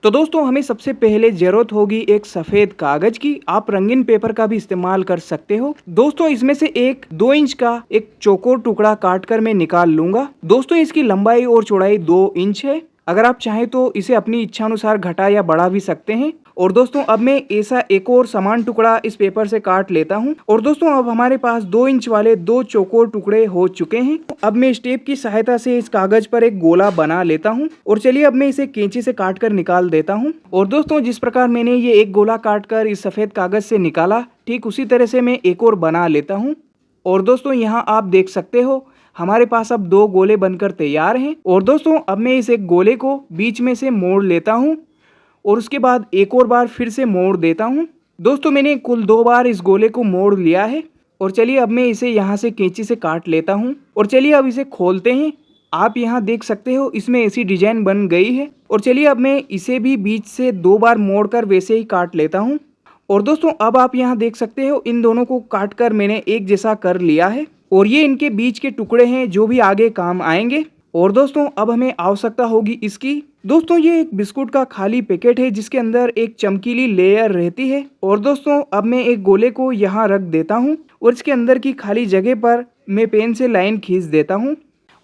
तो दोस्तों हमें सबसे पहले जरूरत होगी एक सफेद कागज की। आप रंगीन पेपर का भी इस्तेमाल कर सकते हो। दोस्तों इसमें से एक 2 इंच का एक चौकोर टुकड़ा काट कर मैं निकाल लूंगा। दोस्तों इसकी लंबाई और चौड़ाई 2 इंच है। अगर आप चाहें तो इसे अपनी इच्छा अनुसार घटा या बढ़ा भी सकते हैं। और दोस्तों अब मैं ऐसा एक और समान टुकड़ा इस पेपर से काट लेता हूं। और दोस्तों अब हमारे पास 2 इंच वाले 2 चौकोर टुकड़े हो चुके हैं। अब मैं इस टेप की सहायता से इस कागज पर एक गोला बना लेता हूं। और चलिए अब मैं इसे कैंची से काट कर निकाल देता हूं। और दोस्तों जिस प्रकार मैंने ये एक गोला काट कर इस सफेद कागज से निकाला, ठीक उसी तरह से मैं एक और बना लेता हूँ। और दोस्तों यहाँ आप देख सकते हो हमारे पास अब 2 गोले बनकर तैयार हैं। और दोस्तों अब मैं इस एक गोले को बीच में से मोड़ लेता हूँ और उसके बाद एक और बार फिर से मोड़ देता हूँ। दोस्तों मैंने कुल 2 बार इस गोले को मोड़ लिया है। और चलिए अब मैं इसे यहाँ से कैंची से काट लेता हूँ। और चलिए अब इसे खोलते हैं। आप यहाँ देख सकते हो इसमें ऐसी डिजाइन बन गई है। और चलिए अब मैं इसे भी बीच से 2 बार मोड़कर वैसे ही काट लेता हूँ। और दोस्तों अब आप यहाँ देख सकते हो इन दोनों को काट कर मैंने एक जैसा कर लिया है। और ये इनके बीच के टुकड़े हैं जो भी आगे काम आएंगे। और दोस्तों अब हमें आवश्यकता होगी इसकी। दोस्तों ये एक बिस्कुट का खाली पैकेट है जिसके अंदर एक चमकीली लेयर रहती है। और दोस्तों अब मैं एक गोले को यहाँ रख देता हूँ और इसके अंदर की खाली जगह पर मैं पेन से लाइन खींच देता हूँ।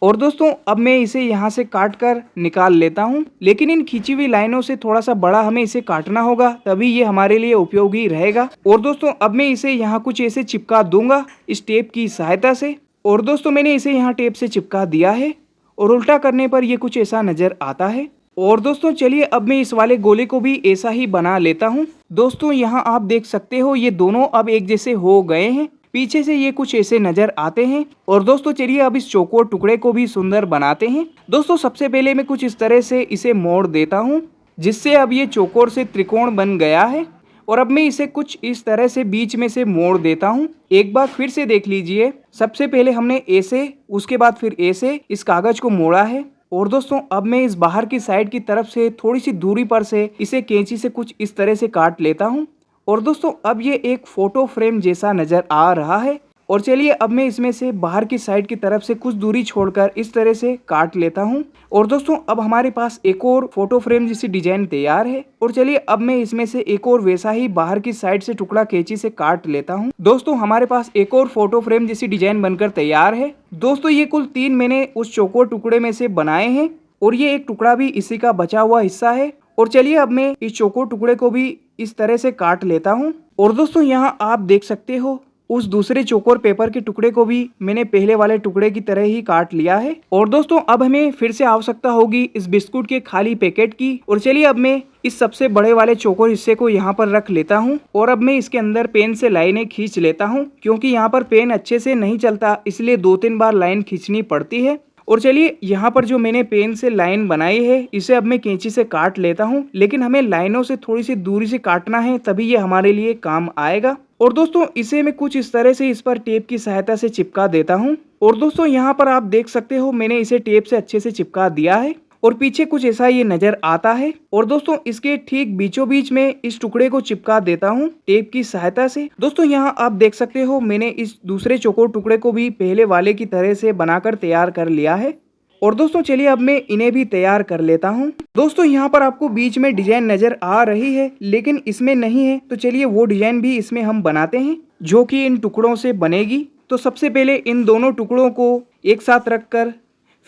और दोस्तों अब मैं इसे यहाँ से काट कर निकाल लेता हूँ। लेकिन इन खींची हुई लाइनों से थोड़ा सा बड़ा हमें इसे काटना होगा, तभी ये हमारे लिए उपयोगी रहेगा। और दोस्तों अब मैं इसे यहाँ कुछ ऐसे चिपका दूंगा इस टेप की सहायता से। और दोस्तों मैंने इसे यहाँ टेप से चिपका दिया है और उल्टा करने पर ये कुछ ऐसा नजर आता है। और दोस्तों चलिए अब मैं इस वाले गोले को भी ऐसा ही बना लेता हूँ। दोस्तों यहाँ आप देख सकते हो ये दोनों अब एक जैसे हो गए हैं। पीछे से ये कुछ ऐसे नजर आते हैं। और दोस्तों चलिए अब इस चौकोर टुकड़े को भी सुंदर बनाते हैं। दोस्तों सबसे पहले मैं कुछ इस तरह से इसे मोड़ देता हूँ जिससे अब ये चौकोर से त्रिकोण बन गया है। और अब मैं इसे कुछ इस तरह से बीच में से मोड़ देता हूँ। एक बार फिर से देख लीजिए, सबसे पहले हमने ऐसे, उसके बाद फिर ऐसे इस कागज को मोड़ा है। और दोस्तों अब मैं इस बाहर की साइड की तरफ से थोड़ी सी दूरी पर से इसे कैंची से कुछ इस तरह से काट लेता हूँ। और दोस्तों अब ये एक फोटो फ्रेम जैसा नजर आ रहा है। और चलिए अब मैं इसमें से बाहर की साइड की तरफ से कुछ दूरी छोड़कर इस तरह से काट लेता हूँ। और दोस्तों अब हमारे पास एक और फोटो फ्रेम जैसी डिजाइन तैयार है। और चलिए अब मैं इसमें से एक और वैसा ही बाहर की साइड से टुकड़ा कैंची से काट लेता हूँ। दोस्तों हमारे पास एक और फोटो फ्रेम जैसी डिजाइन बनकर तैयार है। दोस्तों ये कुल 3 मैंने उस चौकोर टुकड़े में से बनाए हैं और ये एक टुकड़ा भी इसी का बचा हुआ हिस्सा है। और चलिए अब मैं इस चौकोर टुकड़े को भी इस तरह से काट लेता हूँ। और दोस्तों यहाँ आप देख सकते हो उस दूसरे चौकोर पेपर के टुकड़े को भी मैंने पहले वाले टुकड़े की तरह ही काट लिया है। और दोस्तों अब हमें फिर से आवश्यकता होगी इस बिस्कुट के खाली पैकेट की। और चलिए अब मैं इस सबसे बड़े वाले चौकोर हिस्से को यहाँ पर रख लेता हूँ। और अब मैं इसके अंदर पेन से लाइनें खींच लेता हूँ, क्योंकि यहाँ पर पेन अच्छे से नहीं चलता, इसलिए 2-3 बार लाइन खींचनी पड़ती है। और चलिए यहाँ पर जो मैंने पेन से लाइन बनाई है इसे अब मैं कैंची से काट लेता हूँ। लेकिन हमें लाइनों से थोड़ी सी दूरी से काटना है, तभी ये हमारे लिए काम आएगा। और दोस्तों इसे मैं कुछ इस तरह से इस पर टेप की सहायता से चिपका देता हूँ। और दोस्तों यहाँ पर आप देख सकते हो मैंने इसे टेप से अच्छे से चिपका दिया है और पीछे कुछ ऐसा ये नजर आता है। और दोस्तों इसके ठीक बीचों बीच में इस टुकड़े को चिपका देता हूँ टेप की सहायता से। दोस्तों यहाँ आप देख सकते हो मैंने इस दूसरे चौकोर टुकड़े को भी पहले वाले की तरह से बनाकर तैयार कर लिया है। और दोस्तों चलिए अब मैं इन्हें भी तैयार कर लेता हूँ। दोस्तों यहाँ पर आपको बीच में डिजाइन नजर आ रही है, लेकिन इसमें नहीं है, तो चलिए वो डिजाइन भी इसमें हम बनाते हैं जो कि इन टुकड़ों से बनेगी। तो सबसे पहले इन दोनों टुकड़ों को एक साथ रखकर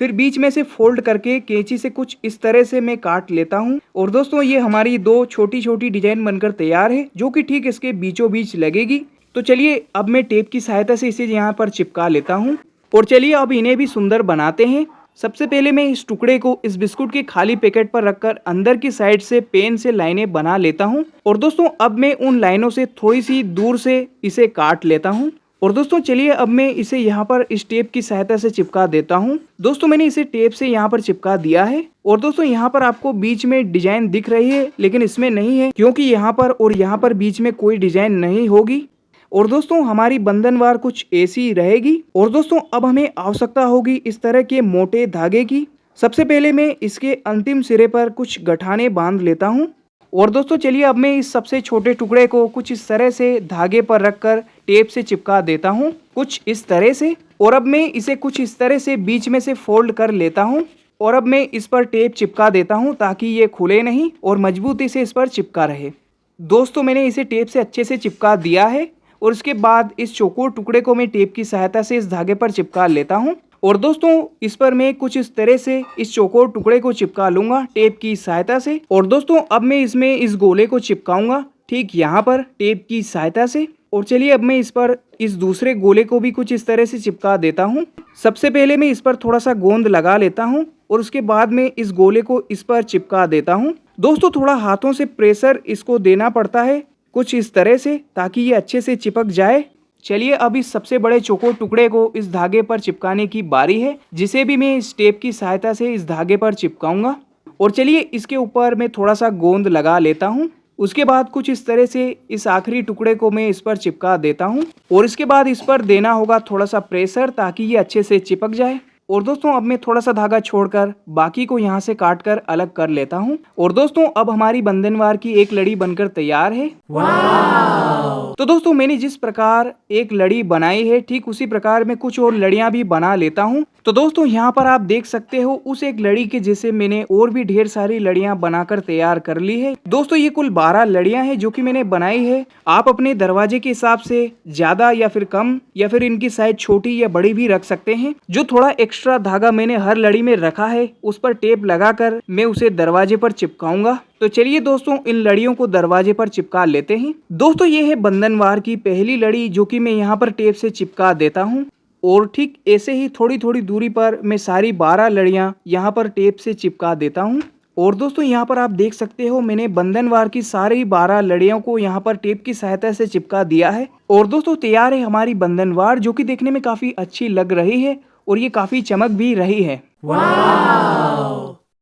फिर बीच में से फोल्ड करके कैंची से कुछ इस तरह से मैं काट लेता हूँ। और दोस्तों ये हमारी 2 छोटी छोटी डिजाइन बनकर तैयार है जो कि ठीक इसके बीचों बीच लगेगी। तो चलिए अब मैं टेप की सहायता से इसे यहाँ पर चिपका लेता हूँ। और चलिए अब इन्हें भी सुंदर बनाते हैं। सबसे पहले मैं इस टुकड़े को इस बिस्कुट के खाली पैकेट पर रखकर अंदर की साइड से पेन से लाइनें बना लेता हूं। और दोस्तों अब मैं उन लाइनों से थोड़ी सी दूर से इसे काट लेता हूं। और दोस्तों चलिए अब मैं इसे यहाँ पर इस टेप की सहायता से चिपका देता हूं। दोस्तों मैंने इसे टेप से यहाँ पर चिपका दिया है। और दोस्तों यहाँ पर आपको बीच में डिजाइन दिख रही है, लेकिन इसमें नहीं है, क्योंकि यहाँ पर और यहाँ पर बीच में कोई डिजाइन नहीं होगी। और दोस्तों हमारी बंधनवार कुछ ऐसी रहेगी। और दोस्तों अब हमें आवश्यकता होगी इस तरह के मोटे धागे की। सबसे पहले मैं इसके अंतिम सिरे पर कुछ गठाने बांध लेता हूँ। और दोस्तों चलिए अब मैं इस सबसे छोटे टुकड़े को कुछ इस तरह से धागे पर रखकर टेप से चिपका देता हूँ कुछ इस तरह से। और अब मैं इसे कुछ इस तरह से बीच में से फोल्ड कर लेता हूँ। और अब मैं इस पर टेप चिपका देता हूँ ताकि ये खुले नहीं और मजबूती से इस पर चिपका रहे। दोस्तों मैंने इसे टेप से अच्छे से चिपका दिया है और उसके बाद इस चौकोर टुकड़े को मैं टेप की सहायता से इस धागे पर चिपका लेता हूँ। और दोस्तों इस पर मैं कुछ इस तरह से इस चौकोर टुकड़े को चिपका लूंगा टेप की सहायता से। और दोस्तों अब मैं इसमें इस गोले को चिपकाऊंगा ठीक यहाँ पर टेप की सहायता से। और चलिए अब मैं इस पर इस दूसरे गोले को भी कुछ इस तरह से चिपका देता हूँ। सबसे पहले मैं इस पर थोड़ा सा गोंद लगा लेता हूँ और उसके बाद में इस गोले को इस पर चिपका देता हूँ। दोस्तों थोड़ा हाथों से प्रेशर इसको देना पड़ता है कुछ इस तरह से ताकि ये अच्छे से चिपक जाए। चलिए अब इस सबसे बड़े चौकोर टुकड़े को इस धागे पर चिपकाने की बारी है, जिसे भी मैं इस टेप की सहायता से इस धागे पर चिपकाऊंगा। और चलिए इसके ऊपर मैं थोड़ा सा गोंद लगा लेता हूँ। उसके बाद कुछ इस तरह से इस आखिरी टुकड़े को मैं इस पर चिपका देता हूँ और इसके बाद इस पर देना होगा थोड़ा सा प्रेशर ताकि ये अच्छे से चिपक जाए। और दोस्तों अब मैं थोड़ा सा धागा छोड़कर बाकी को यहाँ से काट कर अलग कर लेता हूँ। और दोस्तों अब हमारी बंधनवार की एक लड़ी बनकर तैयार है। तो दोस्तों मैंने जिस प्रकार एक लड़ी बनाई है ठीक उसी प्रकार मैं कुछ और लड़ियां भी बना लेता हूं। तो दोस्तों यहाँ पर आप देख सकते हो उस एक लड़ी के जैसे मैंने और भी ढेर सारी लड़ियां बनाकर तैयार कर ली है। दोस्तों ये कुल 12 लड़ियां हैं जो कि मैंने बनाई है। आप अपने दरवाजे के हिसाब से ज्यादा या फिर कम या फिर इनकी साइज छोटी या बड़ी भी रख सकते हैं। जो थोड़ा एक्स्ट्रा धागा मैंने हर लड़ी में रखा है उस पर टेप लगाकर मैं उसे दरवाजे पर चिपकाऊंगा। तो चलिए दोस्तों इन लड़ियों को दरवाजे पर चिपका लेते हैं। दोस्तों ये है बंधनवार की पहली लड़ी जो कि मैं यहाँ पर टेप से चिपका देता हूँ। और ठीक ऐसे ही थोड़ी थोड़ी दूरी पर मैं सारी 12 लड़ियाँ यहाँ पर टेप से चिपका देता हूँ। और दोस्तों यहाँ पर आप देख सकते हो मैंने बंधनवार की सारी 12 लड़ियों को यहाँ पर टेप की सहायता से चिपका दिया है। और दोस्तों तैयार है हमारी बंधनवार जो कि देखने में काफी अच्छी लग रही है और ये काफी चमक भी रही है।